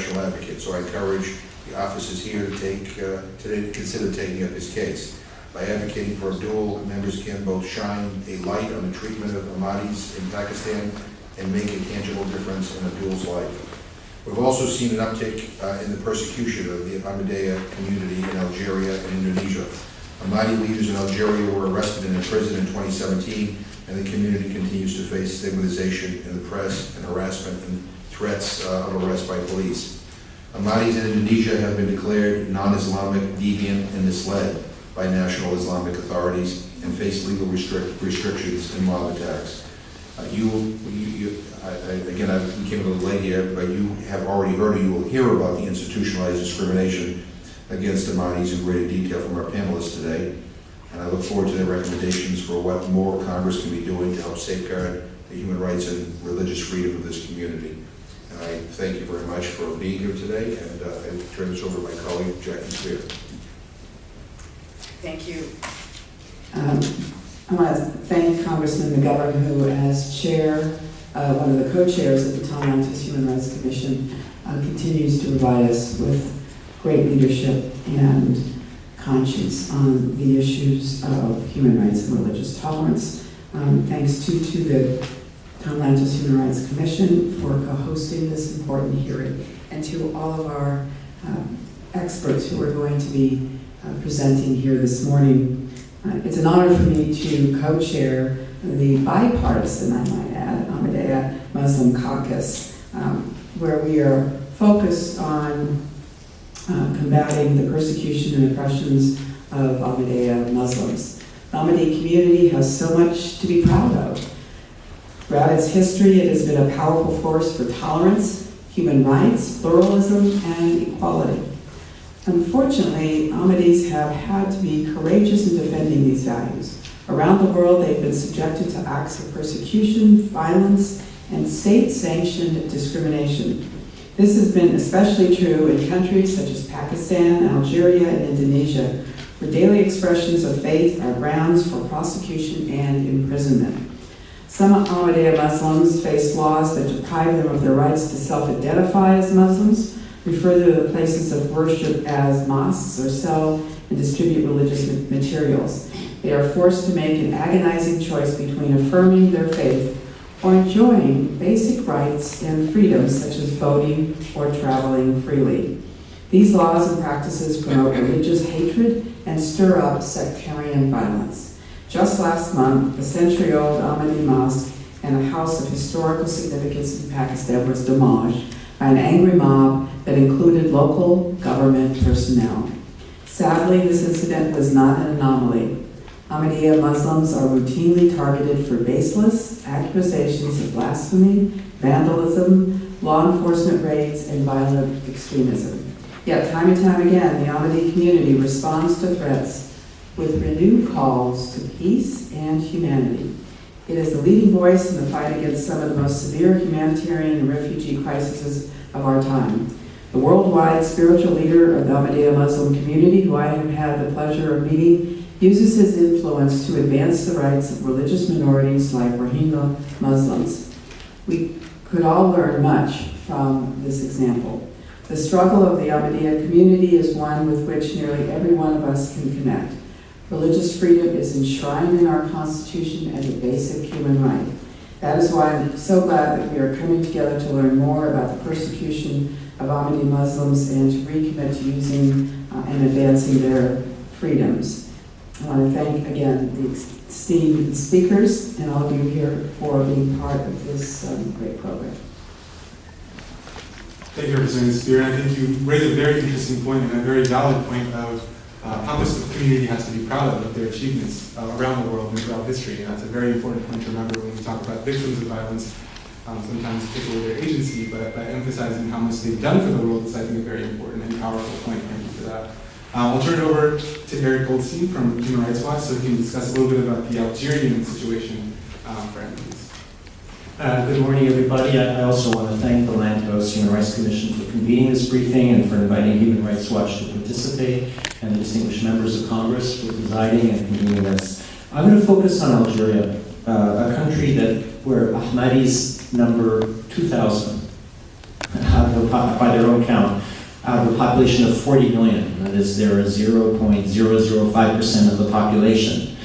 congressional advocate. So I encourage the officers here to today to consider taking up his case. By advocating for Abdul, members can both shine a light on the treatment of Ahmadis in Pakistan and make a tangible difference in Abdul's life. We've also seen an uptick in the persecution of the Ahmadiyya community in Algeria and Indonesia. Ahmadi leaders in Algeria were arrested and imprisoned in 2017, and the community continues to face stigmatization in the press and harassment and threats of arrest by police. Ahmadis in Indonesia have been declared non-Islamic, deviant, and misled by national Islamic authorities and face legal restrictions and mob attacks. Again, we came a little late here, but you have already heard, or you will hear about the institutionalized discrimination against Ahmadis in greater detail from our panelists today. And I look forward to their recommendations for what more Congress can be doing to help safeguard the human rights and religious freedom of this community. And I thank you very much for being here today, and I turn this over to my colleague, Jackie Spier. Thank you. I want to thank Congressman McGovern, who, as chair, one of the co-chairs of the Lantos Human Rights Commission, continues to provide us with great leadership and conscience on the issues of human rights and religious tolerance. Thanks to the Lantos Human Rights Commission for co-hosting this important hearing, and to all of our experts who are going to be presenting here this morning. It's an honor for me to co-chair the bipartisan, I might add, Ahmadiyya Muslim Caucus, where we are focused on combating the persecution and oppressions of Ahmadiyya Muslims. The Ahmadiyya community has so much to be proud of. Throughout its history, it has been a powerful force for tolerance, human rights, pluralism, and equality. Unfortunately, Ahmadis have had to be courageous in defending these values. Around the world, they've been subjected to acts of persecution, violence, and state-sanctioned discrimination. This has been especially true in countries such as Pakistan, Algeria, and Indonesia, where daily expressions of faith are grounds for prosecution and imprisonment. Some Ahmadiyya Muslims face laws that deprive them of their rights to self-identify as Muslims, refer to the places of worship as mosques, or sell and distribute religious materials. They are forced to make an agonizing choice between affirming their faith or enjoying basic rights and freedoms such as voting or traveling freely. These laws and practices promote religious hatred and stir up sectarian violence. Just last month, the century-old Ahmadi Mosque and a house of historical significance in Pakistan was demolished by an angry mob that included local government personnel. Sadly, this incident was not an anomaly. Ahmadiyya Muslims are routinely targeted for baseless accusations of blasphemy, vandalism, law enforcement raids, and violent extremism. Yet, time and time again, the Ahmadi community responds to threats with renewed calls to peace and humanity. It is the leading voice in the fight against some of the most severe humanitarian and refugee crises of our time. The worldwide spiritual leader of the Ahmadiyya Muslim community, who I have had the pleasure of meeting, uses his influence to advance the rights of religious minorities like Rohingya Muslims. We could all learn much from this example. The struggle of the Ahmadiyya community is one with which nearly every one of us can connect. Religious freedom is enshrined in our Constitution as a basic human right. That is why I'm so glad that we are coming together to learn more about the persecution of Ahmadi Muslims and to recommit to using and advancing their freedoms. I want to thank again the esteemed speakers and all of you here for being part of this great program. Thank you, Representative Spier. I think you raised a very interesting point and a very valid point of how much the community has to be proud of their achievements around the world and throughout history. And that's a very important point to remember when we talk about victims of violence. Sometimes take away their agency, but by emphasizing how much they've done for the world is, I think, a very important and powerful point. Thank you for that. I'll turn it over to Eric Goldstein from Human Rights Watch so he can discuss a little bit about the Algerian situation for MPs. Good morning, everybody. I also want to thank the Lantos Human Rights Commission for convening this briefing and for inviting Human Rights Watch to participate, and the distinguished members of Congress for presiding and convening this. I'm going to focus on Algeria, a country where Ahmadis number 2,000. by their own count, out of a population of 40 million. That is, they're 0.005% of the population.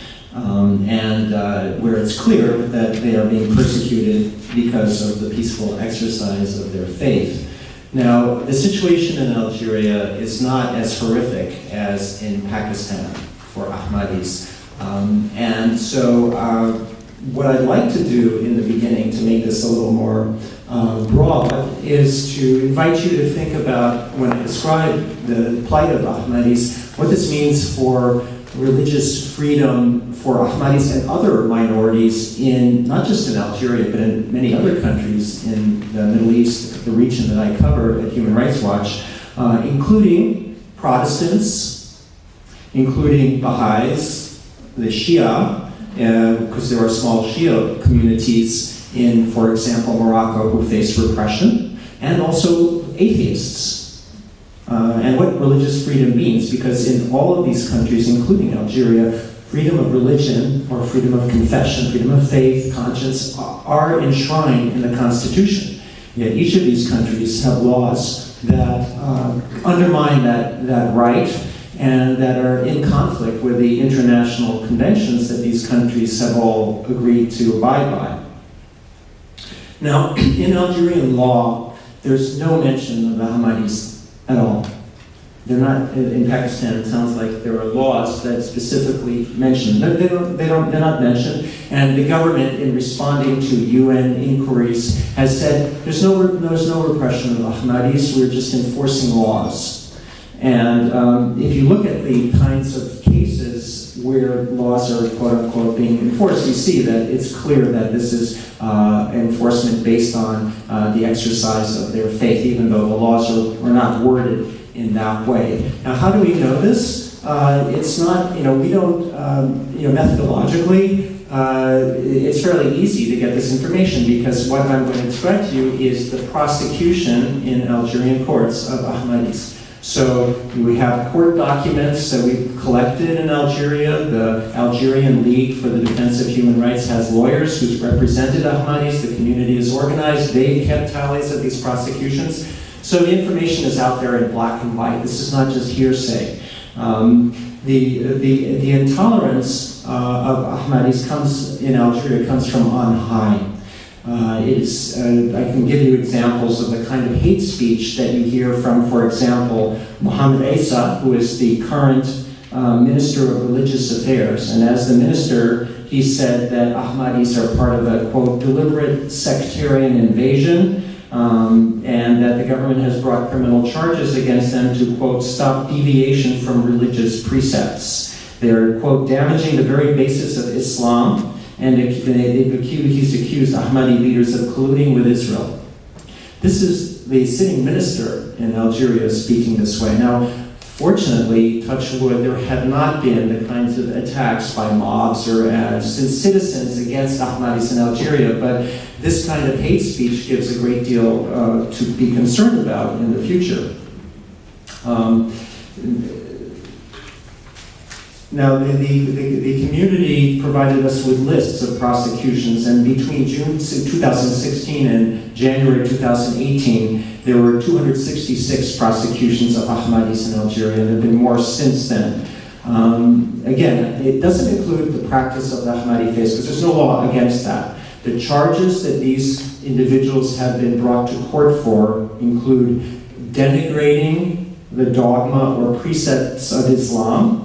Where it's clear that they are being persecuted because of the peaceful exercise of their faith. Now, the situation in Algeria is not as horrific as in Pakistan for Ahmadis. What I'd like to do in the beginning to make this a little more broad is to invite you to think about, when I describe the plight of Ahmadis, what this means for religious freedom for Ahmadis and other minorities in, not just in Algeria, but in many other countries in the Middle East, the region that I cover at Human Rights Watch, including Protestants, including Baha'is, the Shia, because there are small Shia communities in, for example, Morocco who face repression, and also atheists. And what religious freedom means, because in all of these countries, including Algeria, freedom of religion or freedom of confession, freedom of faith, conscience, are enshrined in the Constitution. Yet each of these countries have laws that undermine that right and that are in conflict with the international conventions that these countries have all agreed to abide by. Now, in Algerian law, there's no mention of the Ahmadis at all. They're not, in Pakistan, it sounds like there are laws that specifically mention. They're not mentioned. And the government, in responding to UN inquiries, has said there's no repression of Ahmadis, we're just enforcing laws. And if you look at the kinds of cases where laws are quote-unquote being enforced, you see that it's clear that this is enforcement based on the exercise of their faith, even though the laws are not worded in that way. Now, how do we know this? It's not, we don't, methodologically, it's fairly easy to get this information, because what I'm going to describe to you is the prosecution in Algerian courts of Ahmadis. So we have court documents that we've collected in Algeria. The Algerian League for the Defense of Human Rights has lawyers who's represented Ahmadis. The community is organized. They've kept tallies of these prosecutions. So the information is out there in black and white. This is not just hearsay. The intolerance of Ahmadis in Algeria comes from on high. I can give you examples of the kind of hate speech that you hear from, for example, Mohammed Issa, who is the current Minister of Religious Affairs. And as the minister, he said that Ahmadis are part of a, quote, deliberate sectarian invasion, and that the government has brought criminal charges against them to, quote, stop deviation from religious precepts. They're, quote, damaging the very basis of Islam, and he's accused Ahmadi leaders of colluding with Israel. This is the sitting minister in Algeria speaking this way. Now, fortunately, touch wood, there have not been the kinds of attacks by mobs or citizens against Ahmadis in Algeria, but this kind of hate speech gives a great deal to be concerned about in the future. Now, the community provided us with lists of prosecutions, and between June 2016 and January 2018, there were 266 prosecutions of Ahmadis in Algeria. There have been more since then. Again, it doesn't include the practice of the Ahmadi faith, because there's no law against that. The charges that these individuals have been brought to court for include denigrating the dogma or precepts of Islam,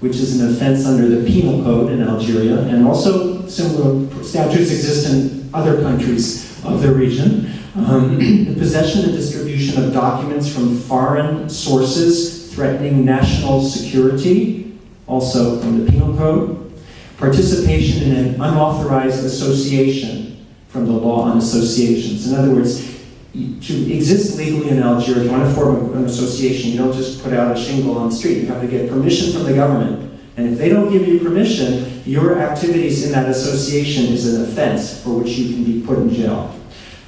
which is an offense under the penal code in Algeria, and also similar statutes exist in other countries of the region. The possession and distribution of documents from foreign sources threatening national security, also from the penal code. Participation in an unauthorized association from the law on associations. In other words, to exist legally in Algeria, if you want to form an association, you don't just put out a shingle on the street. You have to get permission from the government. And if they don't give you permission, your activities in that association is an offense for which you can be put in jail.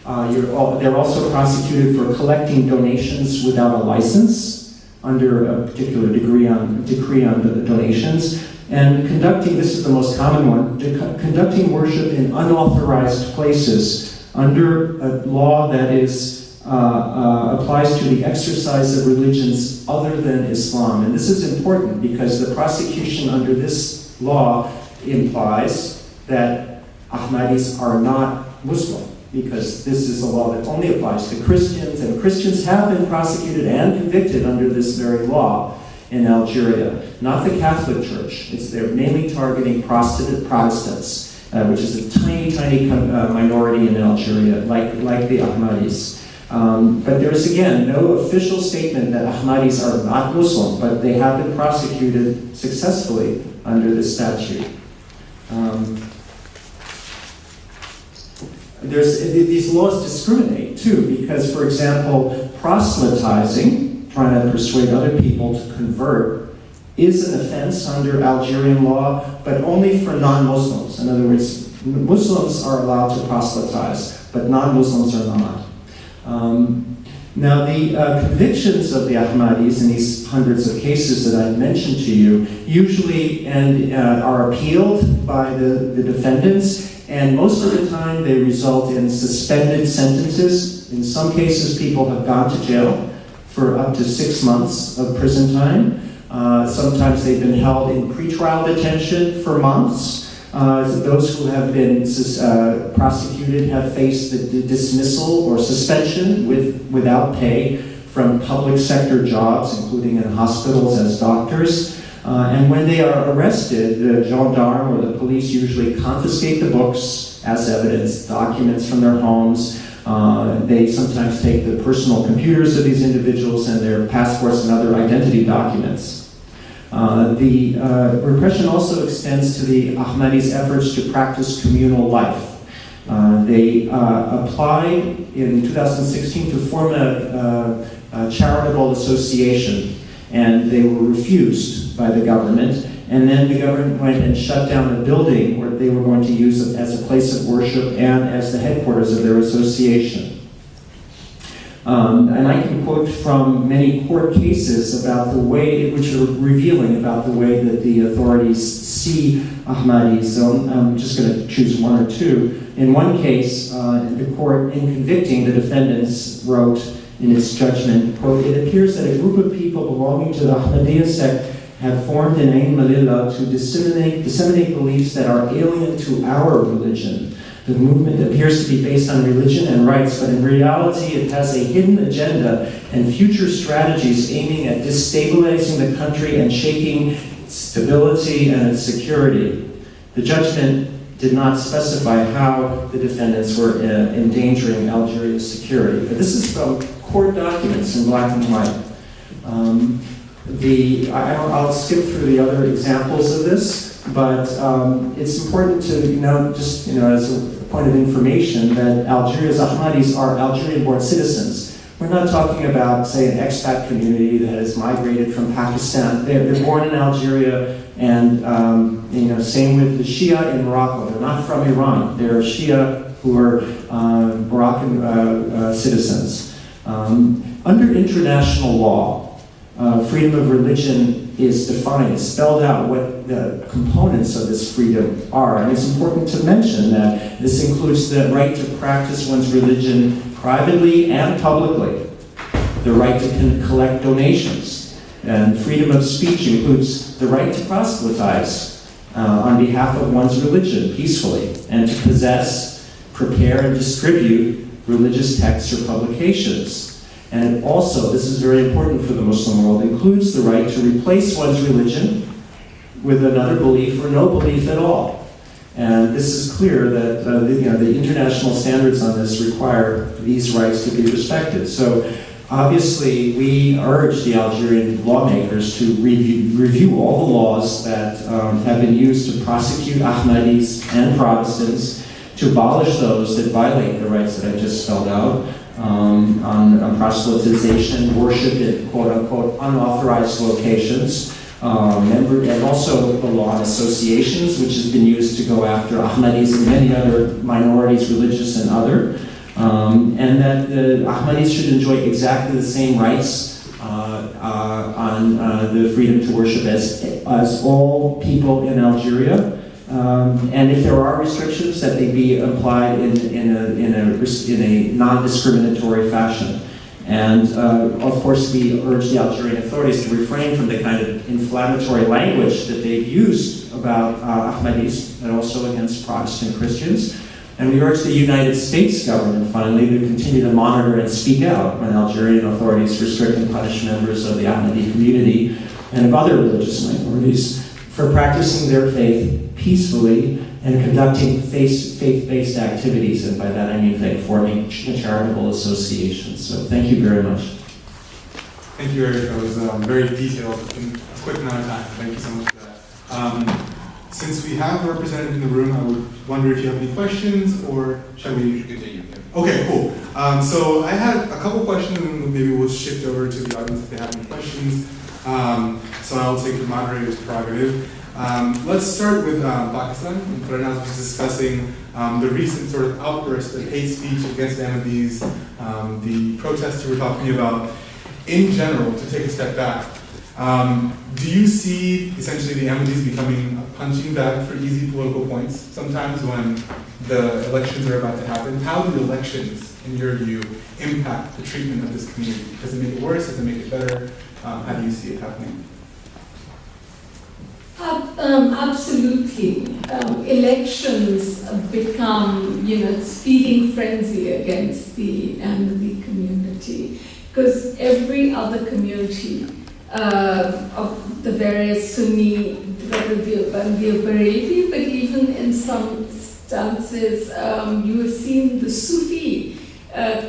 They're also prosecuted for collecting donations without a license under a particular decree on the donations, and conducting, this is the most common one, conducting worship in unauthorized places under a law that is applies to the exercise of religions other than Islam. And this is important because the prosecution under this law implies that Ahmadis are not Muslim, because this is a law that only applies to Christians, and Christians have been prosecuted and convicted under this very law in Algeria. Not the Catholic Church. They're mainly targeting Protestants, which is a tiny, tiny minority in Algeria, like the Ahmadis. But there is, again, no official statement that Ahmadis are not Muslim, but they have been prosecuted successfully under this statute. These laws discriminate, too, because, for example, proselytizing, trying to persuade other people to convert, is an offense under Algerian law, but only for non-Muslims. In other words, Muslims are allowed to proselytize, but non-Muslims are not. Now, the convictions of the Ahmadis in these hundreds of cases that I've mentioned to you usually are appealed by the defendants, and most of the time they result in suspended sentences. In some cases, people have gone to jail for up to 6 months of prison time. Sometimes they've been held in pretrial detention for months. Those who have been prosecuted have faced the dismissal or suspension without pay from public sector jobs, including in hospitals as doctors. And when they are arrested, the gendarme or the police usually confiscate the books as evidence, documents from their homes. They sometimes take the personal computers of these individuals and their passports and other identity documents. The repression also extends to the Ahmadis' efforts to practice communal life. They applied in 2016 to form a charitable association, and they were refused by the government. And then the government went and shut down a building where they were going to use it as a place of worship and as the headquarters of their association. And I can quote from many court cases about the way, which are revealing about the way that the authorities see Ahmadis. So I'm just going to choose one or two. In one case, the court, in convicting the defendants, wrote in its judgment, quote, "It appears that a group of people belonging to the Ahmadiyya sect have formed an Ain Malillah to disseminate beliefs that are alien to our religion. The movement appears to be based on religion and rights, but in reality it has a hidden agenda and future strategies aiming at destabilizing the country and shaking its stability and its security." The judgment did not specify how the defendants were endangering Algeria's security. But this is from court documents in black and white. I'll skip through the other examples of this, but it's important to note, just as a point of information, that Algeria's Ahmadis are Algerian-born citizens. We're not talking about, say, an expat community that has migrated from Pakistan. They're born in Algeria, and same with the Shia in Morocco. They're not from Iran. They're Shia who are Moroccan citizens. Under international law, freedom of religion is defined, it's spelled out what the components of this freedom are. And it's important to mention that this includes the right to practice one's religion privately and publicly, the right to collect donations, and freedom of speech includes the right to proselytize on behalf of one's religion peacefully, and to possess, prepare, and distribute religious texts or publications. And also, this is very important for the Muslim world, includes the right to replace one's religion with another belief or no belief at all. And this is clear that the international standards on this require these rights to be respected. So obviously, we urge the Algerian lawmakers to review all the laws that have been used to prosecute Ahmadis and Protestants, to abolish those that violate the rights that I just spelled out, on proselytization, worship in quote-unquote unauthorized locations, and also the law on associations, which has been used to go after Ahmadis and many other minorities, religious and other, and that the Ahmadis should enjoy exactly the same rights on the freedom to worship as all people in Algeria. And if there are restrictions, that they be applied in a non-discriminatory fashion. And of course, we urge the Algerian authorities to refrain from the kind of inflammatory language that they've used about Ahmadis and also against Protestant Christians. And we urge the United States government, finally, to continue to monitor and speak out when Algerian authorities restrict and punish members of the Ahmadi community and of other religious minorities for practicing their faith peacefully and conducting faith-based activities, and by that I mean forming charitable associations. So thank you very much. Thank you, Eric. That was very detailed in a quick amount of time. Thank you so much for that. Since we have a representative in the room, I would wonder if you have any questions, or shall we continue? Okay, cool. So I had a couple questions, and maybe we'll shift over to the audience if they have any questions. So I'll take the moderator's prerogative. Let's start with Pakistan. Pranav was discussing the recent sort of outburst of hate speech against Ahmadis, the protests you were talking about. In general, to take a step back, do you see essentially the Ahmadis becoming a punching bag for easy political points sometimes when the elections are about to happen? How do elections, in your view, impact the treatment of this community? Does it make it worse? Does it make it better? How do you see it happening? Absolutely. Elections become, it's feeding frenzy against the Ahmadi community, because every other community of the various Sunni, whether they are Bareilly, but even in some instances, you have seen the Sufi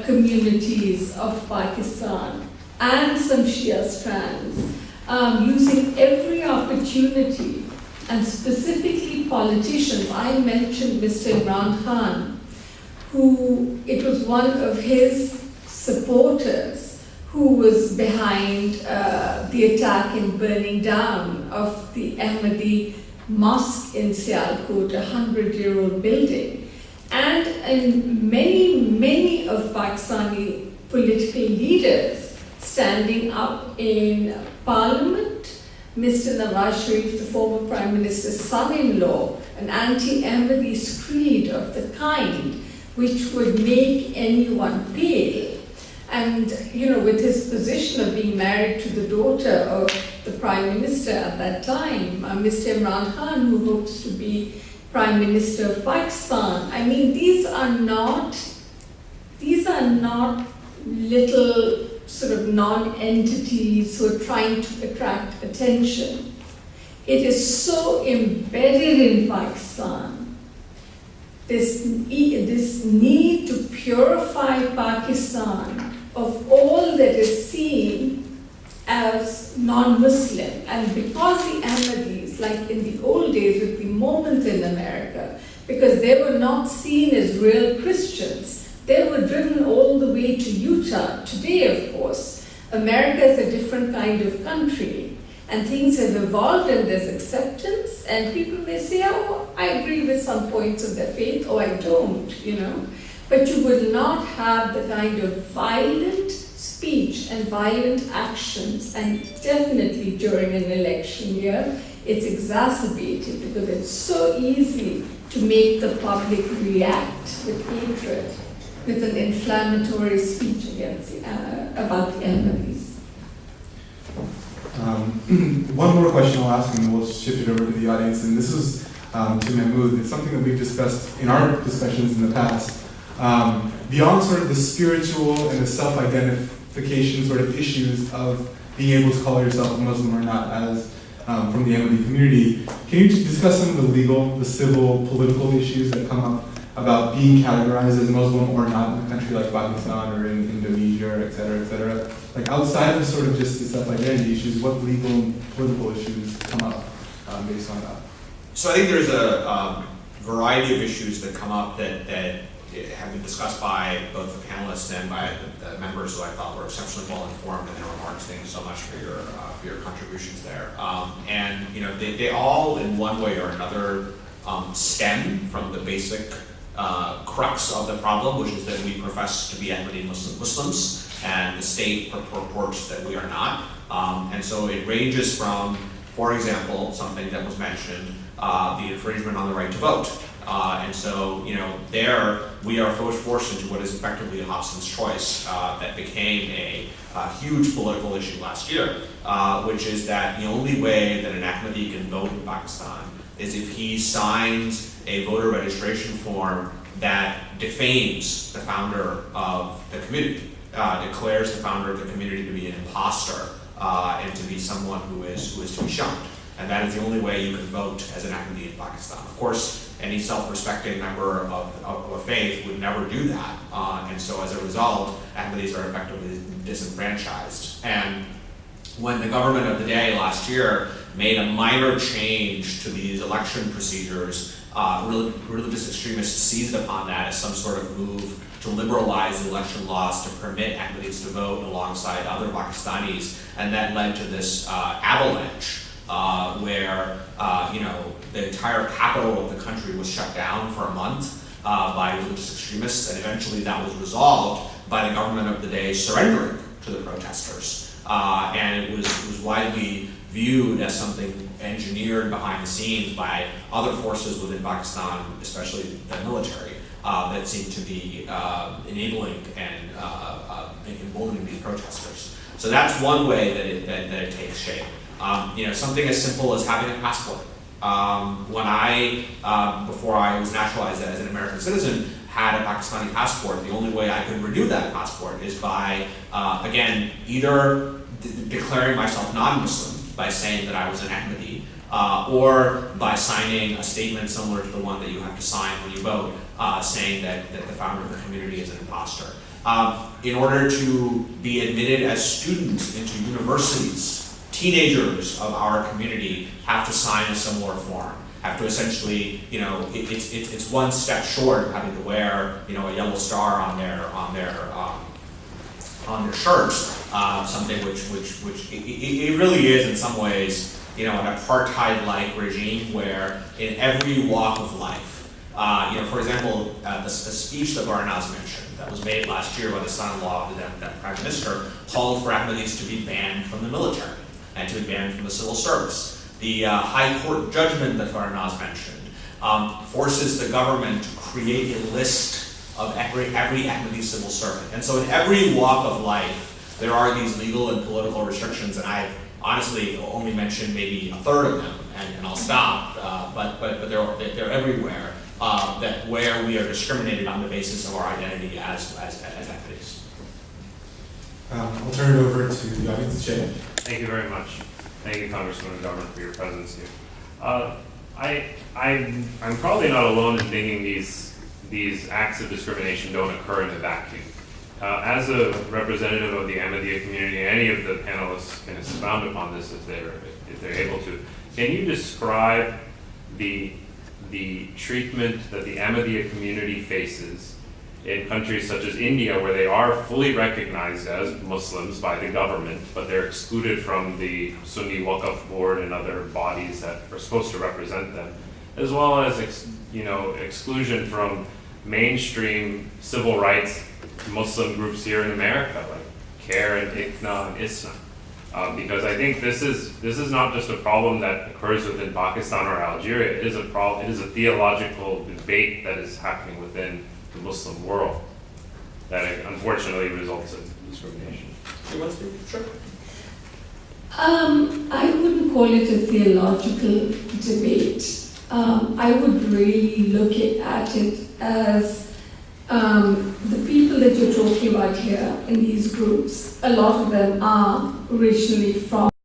communities of Pakistan and some Shia strands using every opportunity, and specifically politicians. I mentioned Mr. Imran Khan, who it was one of his supporters who was behind the attack and burning down of the Ahmadi mosque in Sialkot, a 100-year-old building. And many of Pakistani political leaders standing up in Parliament. Mr. Nawaz Sharif, the former Prime Minister's son-in-law, an anti-Ahmadi screed of the kind which would make anyone pale. And, with his position of being married to the daughter of the Prime Minister at that time, Mr. Imran Khan, who hopes to be Prime Minister of Pakistan. I mean, these are not little sort of non-entities who are trying to attract attention. It is so embedded in Pakistan, this need to purify Pakistan of all that is seen as non-Muslim. And because the Ahmadis, like in the old days with the Mormons in America, because they were not seen as real Christians, they were driven all the way to Utah. Today, of course, America is a different kind of country, and things have evolved and there's acceptance, and people may say, oh, I agree with some points of their faith, or I don't, But you would not have the kind of violent speech and violent actions, and definitely during an election year, it's exacerbated because it's so easy to make the public react with hatred, with an inflammatory speech against about the Ahmadis. One more question I'll ask, and then we'll shift it over to the audience. And this is to Mahmoud. It's something that we've discussed in our discussions in the past. Beyond sort of the spiritual and the self-identification sort of issues of being able to call yourself a Muslim or not, as from the Ahmadi community, can you discuss some of the legal, the civil, political issues that come up about being categorized as Muslim or not in a country like Pakistan or in Indonesia, et cetera, like outside of sort of just the self-identity issues, what legal and political issues come up based on that? So I think there's a variety of issues that come up that have been discussed by both the panelists and by the members who I thought were exceptionally well informed in their remarks. Thank you so much for your contributions there. And they all, in one way or another, stem from the basic crux of the problem, which is that we profess to be Ahmadi Muslims, and the state purports that we are not. And so it ranges from For example, something that was mentioned, the infringement on the right to vote. And so, there we are forced into what is effectively a Hobson's choice that became a huge political issue last year, which is that the only way that an Ahmadi can vote in Pakistan is if he signs a voter registration form that defames the founder of the community, declares the founder of the community to be an imposter and to be someone who is to be shunned. And that is the only way you can vote as an Ahmadi in Pakistan. Of course, any self-respecting member of a faith would never do that. And so as a result, Ahmadis are effectively disenfranchised. And when the government of the day last year made a minor change to these election procedures, religious extremists seized upon that as some sort of move to liberalize the election laws to permit Ahmadis to vote alongside other Pakistanis, and that led to this avalanche where the entire capital of the country was shut down for a month by religious extremists, and eventually that was resolved by the government of the day surrendering to the protesters. And it was widely viewed as something engineered behind the scenes by other forces within Pakistan, especially the military, that seemed to be enabling and emboldening these protesters. So that's one way that it takes shape. Something as simple as having a passport. When before I was naturalized as an American citizen, had a Pakistani passport, the only way I could renew that passport is by, again, either declaring myself non-Muslim by saying that I was an Ahmadi, or by signing a statement similar to the one that you have to sign when you vote, saying that the founder of the community is an imposter. In order to be admitted as students into universities, teenagers of our community have to sign a similar form, have to essentially, it's one step short of having to wear, a yellow star on their shirts, something which it really is in some ways, an apartheid-like regime where in every walk of life, for example, the speech that Varnaz mentioned that was made last year by the son-in-law of the Prime Minister called for Ahmadis to be banned from the military and to be banned from the civil service. The High Court judgment that Varnaz mentioned forces the government to create a list of every Ahmadi civil servant. And so in every walk of life, there are these legal and political restrictions, and I've honestly only mentioned maybe a third of them, and I'll stop, but they're everywhere, where we are discriminated on the basis of our identity as Ahmadis. I'll turn it over to the audience. Jay. Thank you very much. Thank you, Congressman McGovern, for your presence here. I'm probably not alone in thinking these acts of discrimination don't occur in a vacuum. As a representative of the Ahmadiyya community, any of the panelists can expound upon this if they're able to. Can you describe the treatment that the Ahmadiyya community faces in countries such as India, where they are fully recognized as Muslims by the government, but they're excluded from the Sunni Waqf board and other bodies that are supposed to represent them, as well as exclusion from mainstream civil rights Muslim groups here in America, like CARE and ICNA and ISNA. Because I think this is not just a problem that occurs within Pakistan or Algeria. It is a theological debate that is happening within the Muslim world that unfortunately results in discrimination. Do you want to speak? Sure. I wouldn't call it a theological debate. I would really look at it as the people that you're talking about here in these groups, a lot of them are originally from